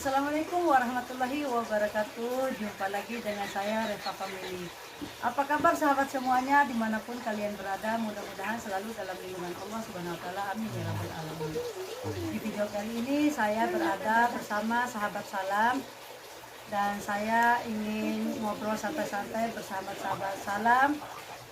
Assalamualaikum warahmatullahi wabarakatuh. Jumpa lagi dengan saya Reva Family. Apa kabar sahabat semuanya dimanapun kalian berada? Mudah-mudahan selalu dalam lindungan Allah Subhanahu Wa Taala. Amin ya rabbal alamin. Di video kali ini saya berada bersama sahabat Salam dan saya ingin ngobrol santai-santai bersama sahabat Salam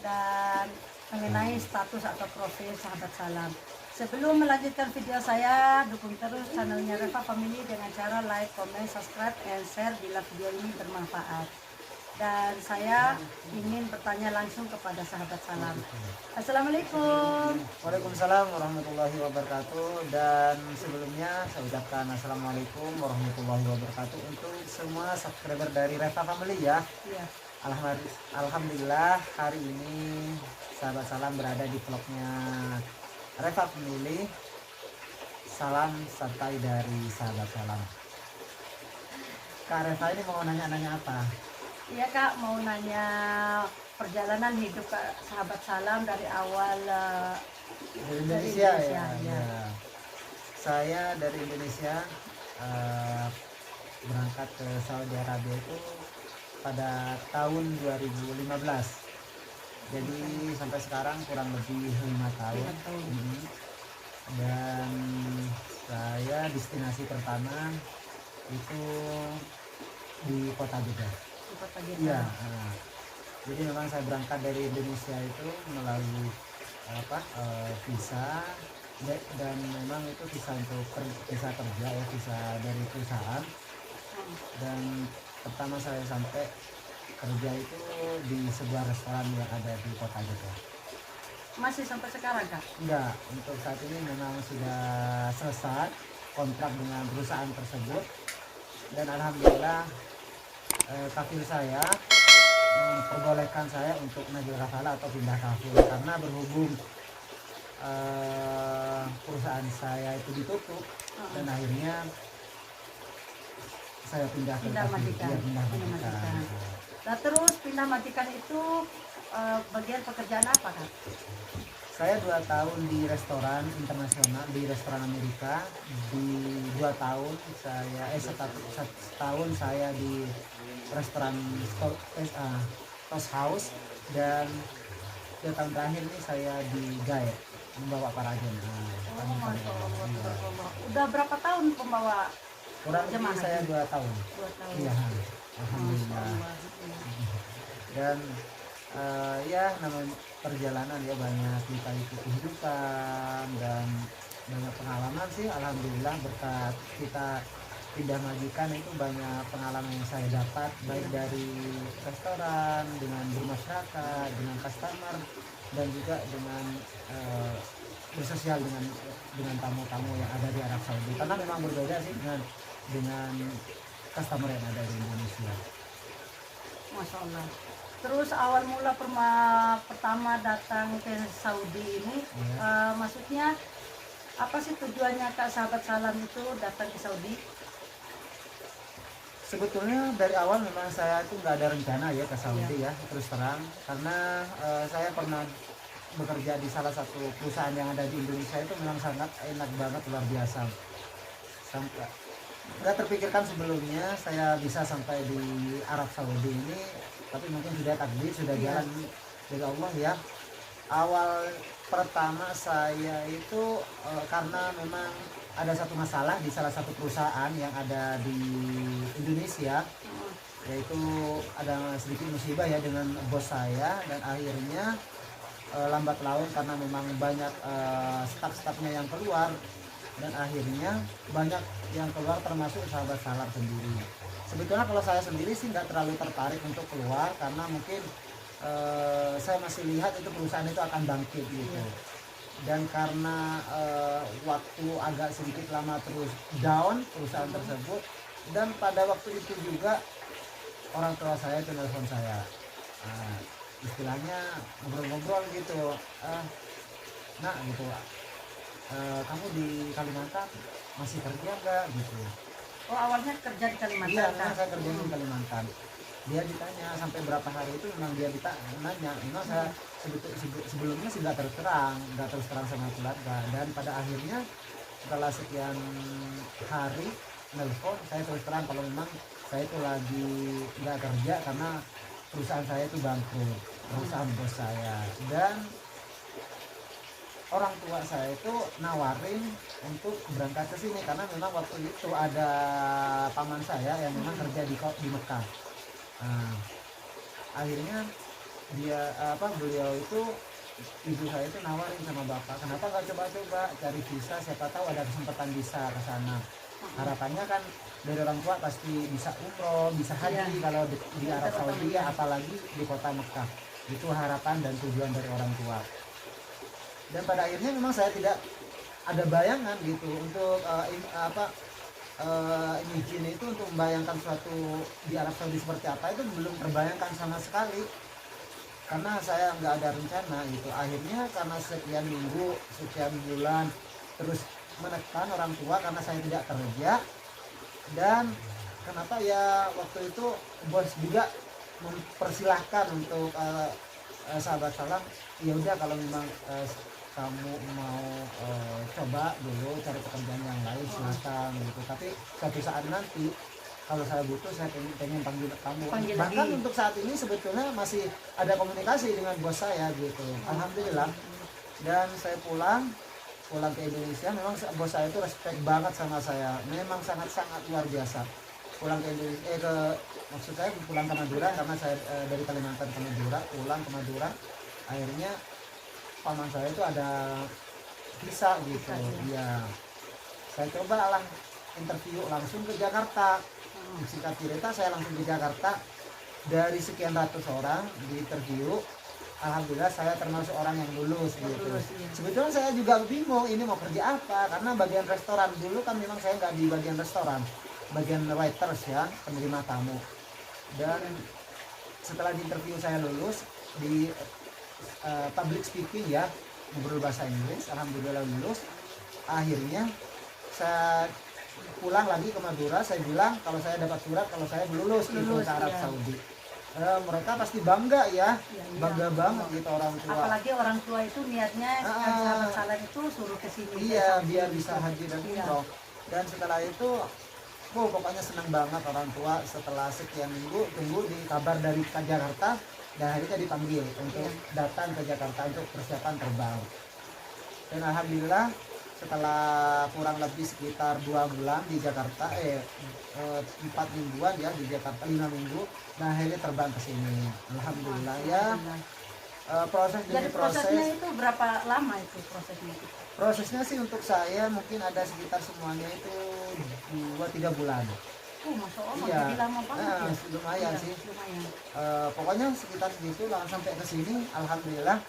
dan mengenai status atau profil sahabat Salam. Sebelum melanjutkan video saya, dukung terus channelnya Reva Family dengan cara like, comment, subscribe, and share bila video ini bermanfaat. Dan saya ingin bertanya langsung kepada sahabat Salam. Assalamualaikum. Waalaikumsalam warahmatullahi wabarakatuh. Dan sebelumnya saya ucapkan assalamualaikum warahmatullahi wabarakatuh untuk semua subscriber dari Reva Family ya. Iya. Alhamdulillah hari ini sahabat Salam berada di vlognya Reva Family. Salam santai dari sahabat Salam. Kak Reva ini mau nanya-nanya apa? Iya Kak, mau nanya perjalanan hidup Kak, sahabat Salam dari awal Dari Indonesia, Indonesia, ya, ya. ya. Saya dari Indonesia berangkat ke Saudi Arabia itu pada tahun 2015. Jadi sampai sekarang kurang lebih 5 tahun. 5 tahun. Dan saya destinasi pertama itu di kota Jeddah. Di kota Jeddah. Iya. Jadi memang saya berangkat dari Indonesia itu melalui visa dan memang itu visa untuk visa kerja ya, visa dari perusahaan. Dan pertama saya sampai kerja itu di sebuah restoran yang ada di kota Jeddah. Masih sampai sekarang Kak? Enggak, untuk saat ini memang sudah selesai kontrak dengan perusahaan tersebut. Dan alhamdulillah kafil saya memperbolehkan saya untuk najil kafala atau pindah kafil, karena berhubung perusahaan saya itu ditutup dan akhirnya saya pindah ke kafil. majikan. Ya, pindah Pindah majikan. majikan. Nah terus pindah majikan itu bagian pekerjaan apa Kak? Saya 2 tahun di restoran internasional, di restoran Amerika. Di 2 tahun saya setahun saya di restoran Toast House, dan 2 tahun terakhir ini saya di guide membawa para jemaah. Masya Allah. Udah berapa tahun pembawa? Kurang lebih jemaah? saya 2 tahun. 2 tahun. Iya, alhamdulillah. Dan ya namanya perjalanan ya, banyak lika-liku kehidupan dan banyak pengalaman sih. Alhamdulillah berkat kita pindah majikan itu banyak pengalaman yang saya dapat, baik dari restoran, dengan bermasyarakat, dengan customer, dan juga dengan bersosial dengan tamu-tamu yang ada di Arab Saudi, karena memang berbeda sih dengan customer yang ada di Indonesia. Masya Allah. Terus awal mula pertama datang ke Saudi ini, maksudnya apa sih tujuannya Kak sahabat Salam itu datang ke Saudi? Sebetulnya dari awal memang saya itu nggak ada rencana ya ke Saudi ya, terus terang, karena saya pernah bekerja di salah satu perusahaan yang ada di Indonesia, itu memang sangat enak banget, luar biasa. Sampai nggak terpikirkan sebelumnya saya bisa sampai di Arab Saudi ini, tapi mungkin sudah takdir, sudah jalan dari Allah ya. Awal pertama saya itu karena memang ada satu masalah di salah satu perusahaan yang ada di Indonesia, yaitu ada sedikit musibah ya dengan bos saya, dan akhirnya lambat laun karena memang banyak staf-stafnya yang keluar, dan akhirnya banyak yang keluar termasuk sahabat Salam sendiri. Sebetulnya kalau saya sendiri sih nggak terlalu tertarik untuk keluar, karena mungkin saya masih lihat itu perusahaan itu akan bangkit gitu. Dan karena waktu agak sedikit lama terus down perusahaan tersebut, dan pada waktu itu juga orang tua saya itu nelfon saya, istilahnya ngobrol-ngobrol gitu, nak gitu, kamu di Kalimantan masih kerja nggak gitu. Oh awalnya kerja di Kalimantan. Iya, memang saya kerja di Kalimantan. Dia ditanya sampai berapa hari itu, memang dia nanya. Memang saya sebelumnya sih nggak terus terang sama keluarga, dan pada akhirnya setelah sekian hari nelpon, saya terus terang kalau memang saya itu lagi nggak kerja karena perusahaan saya itu bangkrut, perusahaan bos saya. Dan orang tua saya itu nawarin untuk berangkat ke sini karena memang waktu itu ada paman saya yang memang kerja di Mekah. Nah, akhirnya beliau itu, ibu saya itu nawarin sama bapak, kenapa nggak coba-coba cari visa, siapa tahu ada kesempatan bisa ke sana. Harapannya kan dari orang tua pasti bisa umroh, bisa haji kalau di Arab Saudi ya, apalagi di kota Mekah. Itu harapan dan tujuan dari orang tua. Dan pada akhirnya memang saya tidak ada bayangan gitu untuk izin itu, untuk membayangkan suatu di Arab Saudi seperti apa itu belum terbayangkan sama sekali karena saya nggak ada rencana gitu. Akhirnya karena sekian minggu, sekian bulan terus menekan orang tua karena saya tidak kerja, dan kenapa ya waktu itu bos juga mempersilahkan untuk sahabat salam, ya udah kalau memang kamu mau coba dulu cari pekerjaan yang lain silakan gitu, tapi suatu saat nanti kalau saya butuh saya pengen panggil kamu. Bahkan lagi. Untuk saat ini sebetulnya masih ada komunikasi dengan bos saya gitu, alhamdulillah. Dan saya pulang ke Indonesia, memang bos saya itu respect banget sama saya, memang sangat-sangat luar biasa. Pulang ke Indonesia, maksud saya pulang ke Madura karena saya dari Kalimantan ke Madura, pulang ke Madura, akhirnya paman saya itu ada visa gitu. Ya, saya coba lah interview langsung ke Jakarta. Singkat cerita saya langsung ke Jakarta, dari sekian ratus orang di interview, alhamdulillah saya termasuk orang yang lulus gitu. Sebetulnya saya juga bingung ini mau kerja apa, karena bagian restoran dulu kan memang saya nggak di bagian restoran, bagian waiters ya, penerima tamu. Dan setelah di interview saya lulus di public speaking ya, ngobrol bahasa Inggris, alhamdulillah lulus. Akhirnya saya pulang lagi ke Madura, saya bilang kalau saya dapat surat kalau saya lulus gitu ke Arab Saudi. Mereka pasti bangga ya, bangga banget gitu orang tua. Apalagi orang tua itu niatnya sahabat salam itu suruh ke sini. Iya, biar bisa haji dan umroh. Dan setelah itu, pokoknya senang banget orang tua. Setelah sekian minggu tunggu di kabar dari Jakarta, dan akhirnya dipanggil untuk datang ke Jakarta untuk persiapan terbang. Dan alhamdulillah setelah kurang lebih sekitar 2 bulan di Jakarta, 4 mingguan ya di Jakarta, 5 minggu, nah akhirnya terbang ke sini. Alhamdulillah ya. Jadi prosesnya itu berapa lama itu prosesnya? Prosesnya sih untuk saya mungkin ada sekitar semuanya itu 2-3 bulan. Masya Allah, iya. Jadi lama banget ya? Lumayan sih. Lumayan. Pokoknya sekitar segitu langsung sampai ke sini, alhamdulillah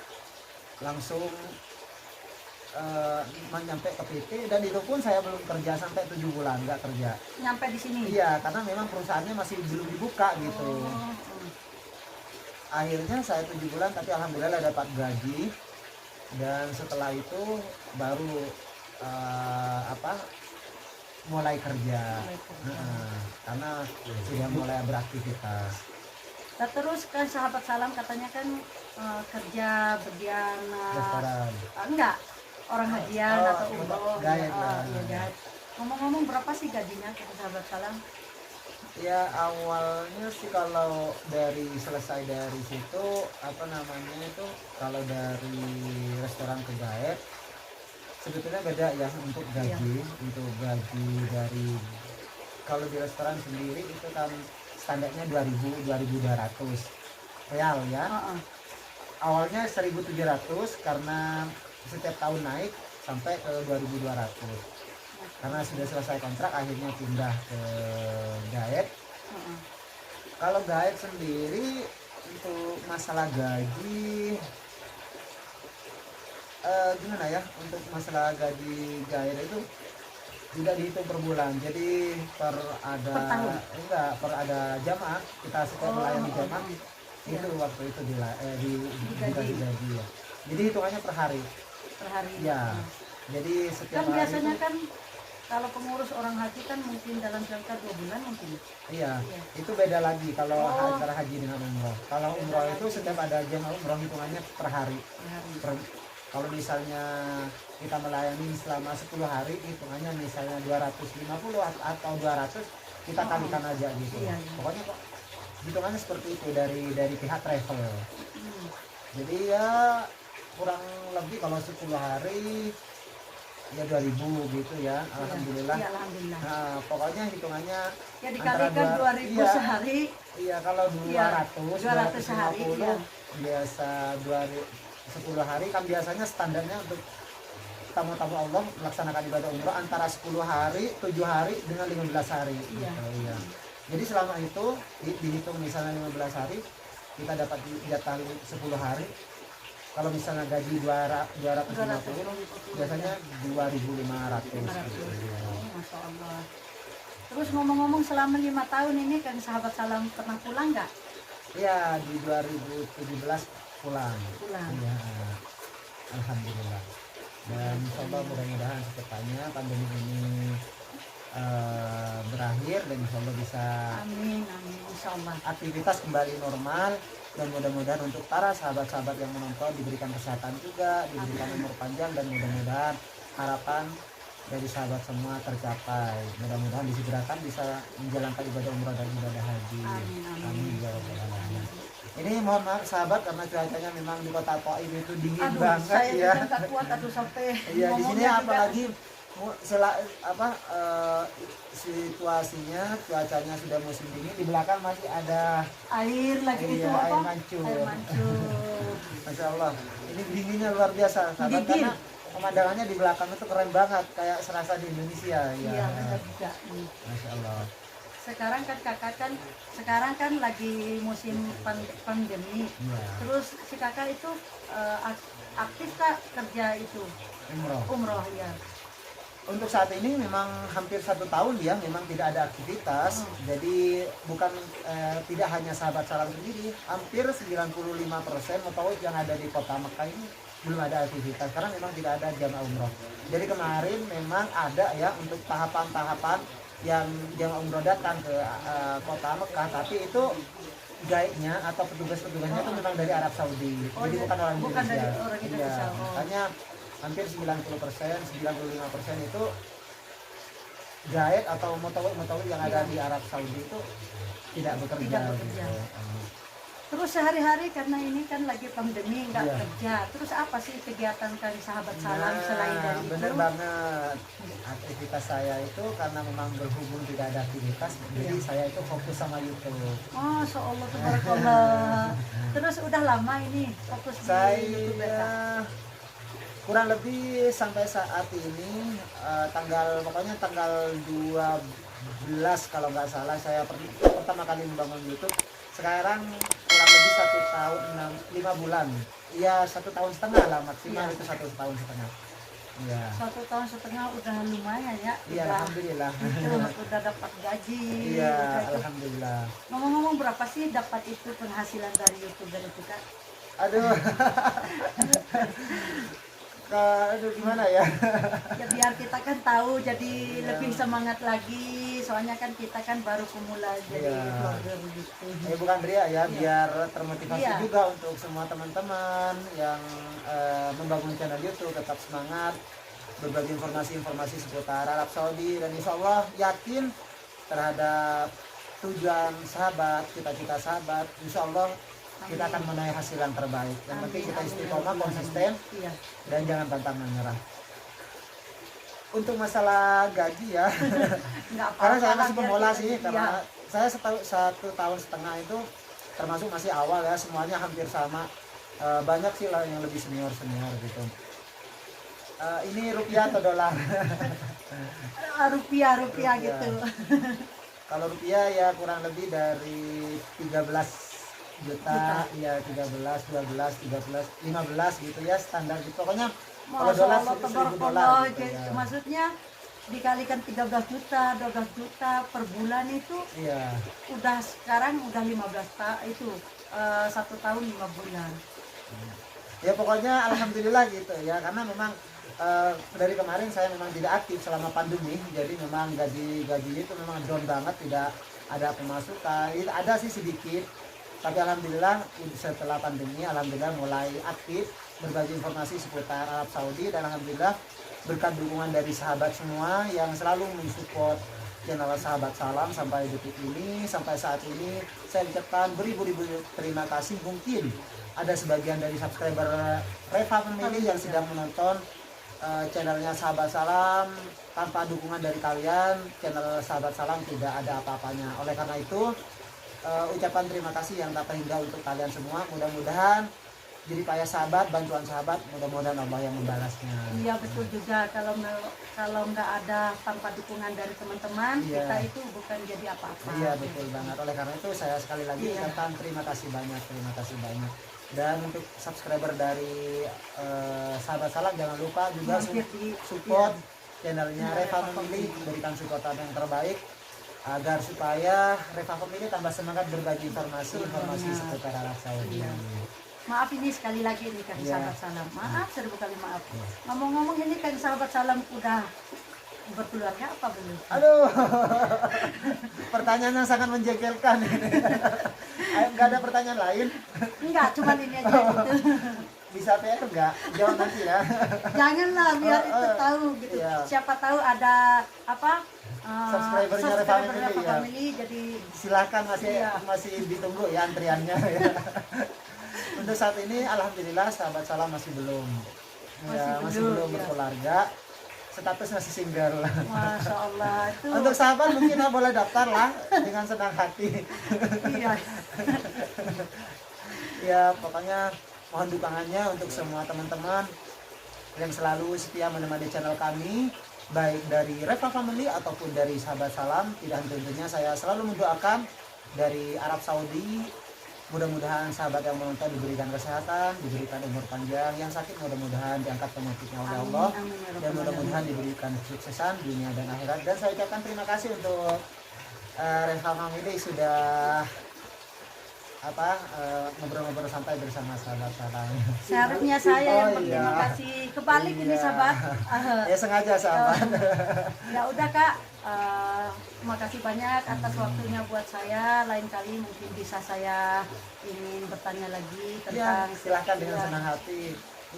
langsung nyampe ke PT, dan itu pun saya belum kerja sampai 7 bulan, nggak kerja. Nyampe di sini? Iya, karena memang perusahaannya masih belum dibuka gitu. Akhirnya saya 7 bulan, tapi alhamdulillah dapat gaji, dan setelah itu baru mulai kerja. Karena sudah mulai beraktivitas. Nah, terus kan sahabat salam katanya kan kerja bagian restoran. Enggak, orang hajian atau umroh. Gaet Ngomong-ngomong berapa sih gajinya ke sahabat salam? Ya awalnya sih kalau selesai dari situ kalau dari restoran ke Gaet sebetulnya beda ya untuk gaji. Untuk gaji dari, kalau di restoran sendiri itu kan standarnya 2.200 real ya. Awalnya 1.700 karena setiap tahun naik sampai ke 2.200. Karena sudah selesai kontrak akhirnya pindah ke Gaet. Kalau Gaet sendiri untuk masalah gaji gimana ya, untuk masalah gaji Gaet itu tidak dihitung per bulan, jadi per ada jamaah, kita setiap melayani jamaah itu waktu itu dikasih gaji ya. Jadi hitungannya per hari ya. Jadi setiap kan biasanya kan kalau pengurus orang haji kan mungkin dalam jangka 2 bulan mungkin. Iya. Itu beda lagi kalau antara haji dengan umroh. Kalau umroh itu setiap ada jamaah umroh hitungannya per hari. Kalau misalnya kita melayani selama 10 hari, hitungannya misalnya 250 atau 200, kita kalikan aja gitu. Iya, iya. Pokoknya kok hitungannya seperti itu dari pihak travel. Hmm. Jadi ya kurang lebih kalau 10 hari ya 2000 gitu ya, alhamdulillah. Iya, alhamdulillah. Nah, pokoknya hitungannya Ya antara dikalikan 2000 iya, sehari. iya kalau 200, Iya, 200 sehari, 250 iya. biasa 10 hari kan biasanya standarnya untuk tamu-tamu Allah melaksanakan ibadah umroh antara 10 hari, 7 hari dengan 15 hari. Iya. Gitu, iya. Jadi selama itu dihitung misalnya 15 hari, kita dapat jatah 10 hari. Kalau misalnya gaji 250, biasanya 2.500. Gitu, iya. Masya Allah. Terus ngomong-ngomong selama 5 tahun ini kan sahabat salam pernah pulang nggak? Iya, di 2017 pulang. Pulang. Iya, alhamdulillah. Dan insyaallah mudah-mudahan secepatnya pandemi ini berakhir dan insyaallah bisa Amin, amin, insya Allah. aktivitas kembali normal, dan mudah-mudahan untuk para sahabat-sahabat yang menonton diberikan kesehatan juga, diberikan umur panjang, dan mudah-mudahan harapan dari sahabat semua tercapai. Mudah-mudahan disegerakan bisa menjalankan ibadah umrah dan ibadah haji. Amin, amin. Amin ya rabbal alamin. Ini mohon maaf sahabat karena cuacanya memang di kota Thaif itu dingin Aduh, banget saya ya. juga nggak kuat, aduh sampai Iya, di sini ngomongnya juga. apalagi situasinya cuacanya sudah musim dingin, di belakang masih ada Air lagi itu iya, apa? air mancur. Air mancur. Masya Allah, ini dinginnya luar biasa sahabat, Dingin. karena pemandangannya di belakang itu keren banget, kayak serasa di Indonesia ya. Iya, benar juga. Masya Allah. Sekarang kan kakak kan sekarang kan lagi musim pandemi. Iya. Terus si kakak itu aktif kak kerja itu Umroh. umroh ya. Untuk saat ini memang hampir 1 tahun ya memang tidak ada aktivitas. Jadi bukan tidak hanya sahabat salam sendiri, hampir 95% mutawif yang ada di kota Mekah ini belum ada aktivitas karena memang tidak ada jamaah umroh. Jadi kemarin memang ada ya untuk tahapan-tahapan yang jamaah umroh datang ke kota Mekah, tapi itu guide-nya atau petugas-petugasnya itu memang dari Arab Saudi. Oh, Jadi bukan orang bukan Indonesia. dari orang Indonesia. Iya, Oh. makanya hampir 90%, 95% itu guide atau mutawif yang ada di Arab Saudi itu tidak bekerja. Tidak bekerja. Gitu. Terus sehari-hari karena ini kan lagi pandemi nggak Iya. kerja. Terus apa sih kegiatan kan sahabat salam selain dari itu? Bener banget. Aktivitas saya itu karena memang berhubung tidak ada aktivitas, jadi saya itu fokus sama YouTube. Masya Allah, tabarakallah. Terus udah lama ini fokus di YouTube ya, Kak? Saya kurang lebih sampai saat ini pokoknya tanggal 12 kalau nggak salah saya pertama kali membangun YouTube. Sekarang kurang lebih 1 tahun 5 bulan. Iya 1 tahun setengah lah maksimal, Iya. itu 1 tahun setengah. Iya. 1 tahun setengah udah lumayan ya. Iya Udah, alhamdulillah. udah dapat gaji. Iya udah itu. alhamdulillah. Ngomong-ngomong berapa sih dapat itu penghasilan dari YouTube dan itu Kak? Aduh. Aduh gimana ya? Ya biar kita kan tahu jadi Iya. lebih semangat lagi. Soalnya kan kita kan baru pemula jadi Iya. vlogger gitu. Bukan Ria ya, Iya. biar termotivasi Iya. juga untuk semua teman-teman yang membangun channel YouTube tetap semangat berbagi informasi-informasi seputar Arab Saudi, dan insya Allah yakin terhadap tujuan sahabat, cita-cita sahabat, insya Allah kita akan menaik hasil yang terbaik. Yang penting kita istiqomah, konsisten, Iya. dan jangan pantang menyerah. Untuk masalah gaji ya, Nggak karena saya apa-apa, masih biar pemula kita- sih, iya. karena saya 1 tahun setengah itu termasuk masih awal ya, semuanya hampir sama. Banyak sih lah yang lebih senior gitu. Ini rupiah atau dolar? Rupiah Rupiah. gitu. Kalau rupiah ya kurang lebih dari 13 juta, ya 13, 12, 13, 15 gitu ya standar gitu. Pokoknya kalau Masya dolar Allah, 1.000 tabarakallah. dolar gitu Jadi, ya. maksudnya dikalikan 13 juta, 12 juta per bulan itu Iya. udah sekarang udah 15 itu 1 tahun 5 bulan. Ya pokoknya alhamdulillah gitu ya, karena memang dari kemarin saya memang tidak aktif selama pandemi, jadi memang gaji itu memang down banget, tidak ada pemasukan. Itu ada sih sedikit, tapi alhamdulillah setelah pandemi alhamdulillah mulai aktif berbagi informasi seputar Arab Saudi, dan alhamdulillah berkat dukungan dari sahabat semua yang selalu mensupport channel Sahabat Salam sampai detik ini, sampai saat ini saya ucapkan beribu-ribu terima kasih. Mungkin ada sebagian dari subscriber Reva Family yang sedang menonton channelnya Sahabat Salam. Tanpa dukungan dari kalian, channel Sahabat Salam tidak ada apa-apanya. Oleh karena itu ucapan terima kasih yang tak terhingga untuk kalian semua. Mudah-mudahan jadi payah sahabat, bantuan sahabat, mudah-mudahan Allah yang membalasnya. Iya betul juga, kalau nggak ada tanpa dukungan dari teman-teman, Iya. kita itu bukan jadi apa-apa. Iya betul banget. Oleh karena itu saya sekali lagi Iya. ucapkan terima kasih banyak, terima kasih banyak. Dan untuk subscriber dari Sahabat Salam jangan lupa juga Mampir di support channelnya Iya, Reva Reva Family, Family. berikan supportan yang terbaik agar supaya Reva Family tambah semangat berbagi informasi Betul. seputar Arab Saudi. Iya. Maaf ini sekali lagi ini kan Iya. Sahabat Salam. Maaf, seribu kali maaf. Iya. Ngomong-ngomong ini kan Sahabat Salam udah berkeluarga apa belum? Aduh, pertanyaan yang sangat menjengkelkan ini. Ayo, nggak ada pertanyaan lain? Enggak, cuma ini aja gitu. Bisa PR nggak? Jawab nanti ya. Janganlah biar Oh, itu tahu gitu. iya. Siapa tahu ada apa? Subscribernya Reva Family, Reva ya. Family, jadi Silahkan Iya. masih ditunggu ya antriannya ya. Untuk saat ini alhamdulillah Sahabat Salam masih belum Masih belum, ya. berkeluarga, status masih single. Masya Allah itu. Untuk sahabat mungkin boleh daftar lah dengan senang hati. Iya. Ya pokoknya mohon dukungannya untuk semua teman-teman yang selalu setia menemani channel kami, baik dari Reva Family ataupun dari Sahabat Salam. Tidak tentunya saya selalu mendoakan dari Arab Saudi, mudah-mudahan sahabat yang menonton diberikan kesehatan, diberikan umur panjang, yang sakit mudah-mudahan diangkat penyakitnya oleh Amin, Allah, amin, ya dan Rabbal mudah-mudahan Alamin. diberikan kesuksesan dunia dan akhirat. Dan saya ucapkan terima kasih untuk Reva Family sudah ngobrol-ngobrol sampai bersama Sahabat Salam. Seharusnya saya yang Oh, berterima iya. kasih. Kebalik ini Iya. sahabat. Ya sengaja sahabat. Ya udah Kak, terima kasih banyak atas waktunya buat saya. Lain kali mungkin bisa saya ingin bertanya lagi Ya, tentang silahkan dengan ya. senang hati.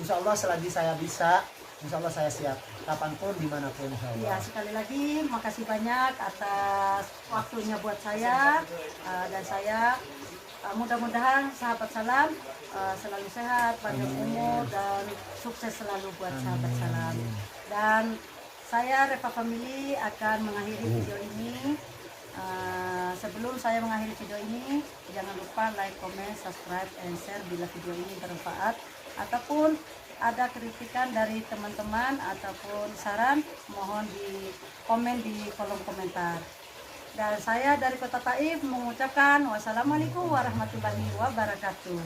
Insya Allah selagi saya bisa, insya Allah saya siap. Kapanpun, dimanapun insya Ya, Allah. sekali lagi makasih banyak atas waktunya buat saya, dan saya mudah-mudahan Sahabat Salam selalu sehat, panjang umur, dan sukses selalu buat Sahabat Salam. Dan saya Reva Family akan mengakhiri video ini. Sebelum saya mengakhiri video ini, jangan lupa like, comment, subscribe, and share bila video ini bermanfaat, ataupun ada kritikan dari teman-teman ataupun saran, mohon di komen di kolom komentar. Dan saya dari Kota Taif mengucapkan wassalamualaikum warahmatullahi wabarakatuh.